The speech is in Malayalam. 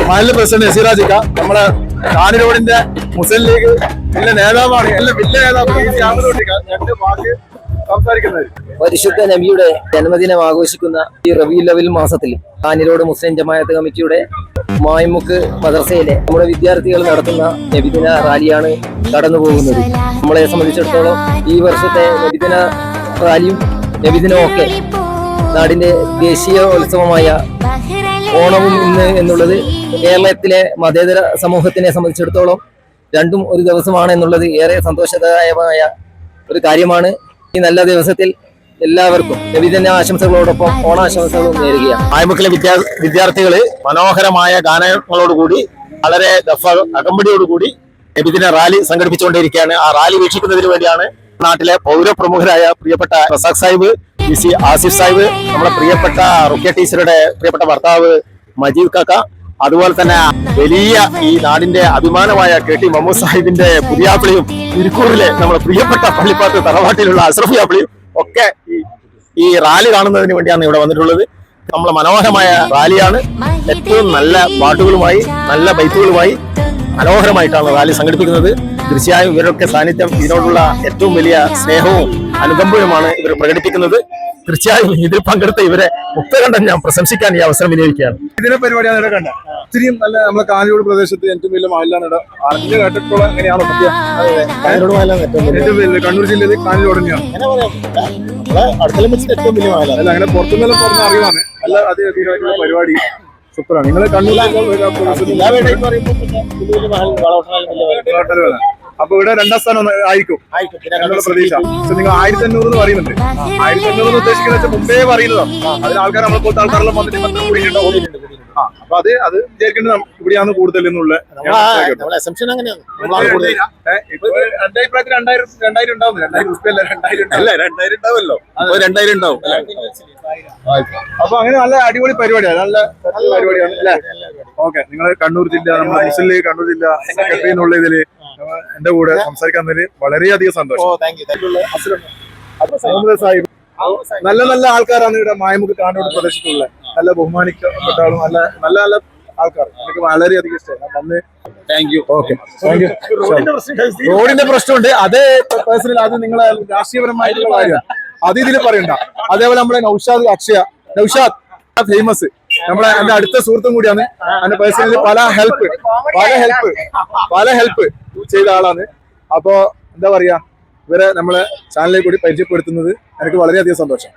മഹല്ല് പ്രസിഡന്റ് നസീറാജിക്ക നമ്മളെ കാനി റോഡിന്റെ മുസ്ലിം ലീഗ് വലിയ നേതാവാണ്. വലിയ നേതാവ് സംസാരിക്കുന്നത്. പരിശുദ്ധ നബിയുടെ ജന്മദിനം ആഘോഷിക്കുന്ന ഈ റബീഉൽ അവ്വൽ മാസത്തിൽ കാനിരോട് മുസ്ലിം ജമാഅത്ത് കമ്മിറ്റിയുടെ മായ്മുക്ക് മദ്രസയിലെ നമ്മുടെ വിദ്യാർത്ഥികൾ നടത്തുന്ന നബിദിന റാലിയാണ് കടന്നു പോകുന്നത്. നമ്മളെ സംബന്ധിച്ചിടത്തോളം ഈ വർഷത്തെ നബിദിന റാലിയും നബിദിനവും ഒക്കെ നാടിന്റെ ദേശീയ ഉത്സവമായ ഓണവും ഇന്ന് എന്നുള്ളത് കേരളത്തിലെ മതേതര സമൂഹത്തിനെ സംബന്ധിച്ചിടത്തോളം രണ്ടും ഒരു ദിവസമാണ് എന്നുള്ളത് ഏറെ സന്തോഷദായകമായ ഒരു കാര്യമാണ്. ഈ നല്ല ദിവസത്തിൽ എല്ലാവർക്കും നബിദിന ആശംസകളോടൊപ്പം ഓണാശംസകളും നേരുകയാണ്. ആയ്മുക്കിലെ വിദ്യാർത്ഥികള് മനോഹരമായ ഗാനങ്ങളോടുകൂടി വളരെ അകമ്പടിയോടുകൂടി നബിദിന റാലി സംഘടിപ്പിച്ചുകൊണ്ടിരിക്കുകയാണ്. ആ റാലി വീക്ഷിക്കുന്നതിന് വേണ്ടിയാണ് നാട്ടിലെ പൗരപ്രമുഖരായ പ്രിയപ്പെട്ട റസാഖ് സാഹിബ്, സി ആസിഫ് സാഹിബ്, നമ്മുടെ പ്രിയപ്പെട്ട റുക്കിയ ടീച്ചറുടെ പ്രിയപ്പെട്ട ഭർത്താവ് മജീദ് കാക്ക, അതുപോലെ തന്നെ വലിയ ഈ നാടിന്റെ അഭിമാനമായ കെ ടി മമ്മൂദ് സാഹിബിന്റെ പുതിയാപ്പിളിയും ഇരിക്കൂറിലെ നമ്മുടെ പ്രിയപ്പെട്ട പള്ളിപ്പാത്ത് തറവാട്ടിലുള്ള അഷ്റഫ് യാപ്പിളിയും ഒക്കെ ഈ റാലി കാണുന്നതിന് വേണ്ടിയാണ് ഇവിടെ വന്നിട്ടുള്ളത്. നമ്മളെ മനോഹരമായ റാലിയാണ്. ഏറ്റവും നല്ല പാട്ടുകളുമായി നല്ല ബൈത്തുകളുമായി മനോഹരമായിട്ടാണ് റാലി സംഘടിപ്പിക്കുന്നത്. തീർച്ചയായും ഇവരൊക്കെ സാന്നിധ്യം ഇതിനോടുള്ള ഏറ്റവും വലിയ സ്നേഹവും അനുകമ്പയുമാണ് ഇവർ പ്രകടിപ്പിക്കുന്നത്. തീർച്ചയായും ഇതിൽ പങ്കെടുത്ത ഇവരെ മുക്തകണ്ഠം ഞാൻ പ്രശംസിക്കാൻ ഈ അവസരം വിനിയോഗിക്കുകയാണ്. ഇതിനെ പരിപാടിയാണ് ഇവിടെ കണ്ട ഇത്രയും നല്ല നമ്മുടെ കാനിരോട് പ്രദേശത്ത് ഏറ്റവും വലിയ മഹല്ലാണ് ഇവിടെ. അറിഞ്ഞ കേട്ടിട്ടുള്ള എങ്ങനെയാണോ കണ്ണൂർ ജില്ലയിൽ കാനിരോട് തന്നെയാണ്. അല്ല അങ്ങനെ പുറത്തുനിന്നെല്ലാം പറഞ്ഞ അറിവാണ്. നല്ല അതിഗംഭീരമായിട്ടുള്ള പരിപാടി. സൂപ്പറാണ്. നിങ്ങൾ കണ്ണൂർ അപ്പൊ ഇവിടെ രണ്ടാം സ്ഥാനം ആയിരിക്കും എന്നുള്ള പ്രതീക്ഷ. പക്ഷെ നിങ്ങൾ 1500 എന്ന് പറയുന്നുണ്ട്. 1500 ഉദ്ദേശിക്കുന്ന മുമ്പേ പറയുന്നതാണ്. അതിന് ആൾക്കാർ നമ്മളെ പോലത്തെ ആൾക്കാരെല്ലാം വന്നിട്ട് അപ്പൊ അത് വിചാരിക്കേണ്ടത് ഇവിടെയാണ് കൂടുതൽ എന്നുള്ള ഇപ്പൊ എന്റെ അഭിപ്രായത്തിൽ 2000 ഉണ്ടാവുന്നു. 2000 ഉണ്ടാവുമല്ലോ. 2000 ഉണ്ടാവും. അപ്പൊ അങ്ങനെ നല്ല അടിപൊളി പരിപാടിയാണ്. നല്ല പരിപാടിയാണ് അല്ലേ? ഓക്കെ. നിങ്ങൾ കണ്ണൂർ ജില്ല നമ്മുടെ മുസ്ലിം ലീഗ് കണ്ണൂർ ജില്ല സെക്രട്ടറി എന്നുള്ള ഇതില് എന്റെ കൂടെ സംസാരിക്കാൻ വളരെയധികം സന്തോഷം. സാഹിബ് നല്ല നല്ല ആൾക്കാരാണ് ഇവിടെ മായ്മുക്ക് കാനോട് പ്രദേശത്തുള്ള. നല്ല ബഹുമാനിക്കപ്പെട്ട ആളും നല്ല നല്ല നല്ല ആൾക്കാർ. എനിക്ക് വളരെയധികം ഇഷ്ടമായി. ഓക്കെ. റോഡിന്റെ പ്രശ്നമുണ്ട്. അത് പേഴ്സണൽ അത് നിങ്ങളെ രാഷ്ട്രീയപരമായിട്ടുള്ള കാര്യമാണ്. അത് ഇതിൽ പറയണ്ട. അതേപോലെ നമ്മളെ നൗഷാദ് ഫേമസ് നമ്മളെ എന്റെ അടുത്ത സുഹൃത്തും കൂടിയാണ്. എന്റെ പേഴ്സണലി പല ഹെൽപ്പ് ചെയ്ത ആളാണ്. അപ്പോ എന്താ പറയാ, ഇവരെ നമ്മളെ ചാനലിൽ കൂടി പരിചയപ്പെടുത്തുന്നത് എനിക്ക് വളരെയധികം സന്തോഷം.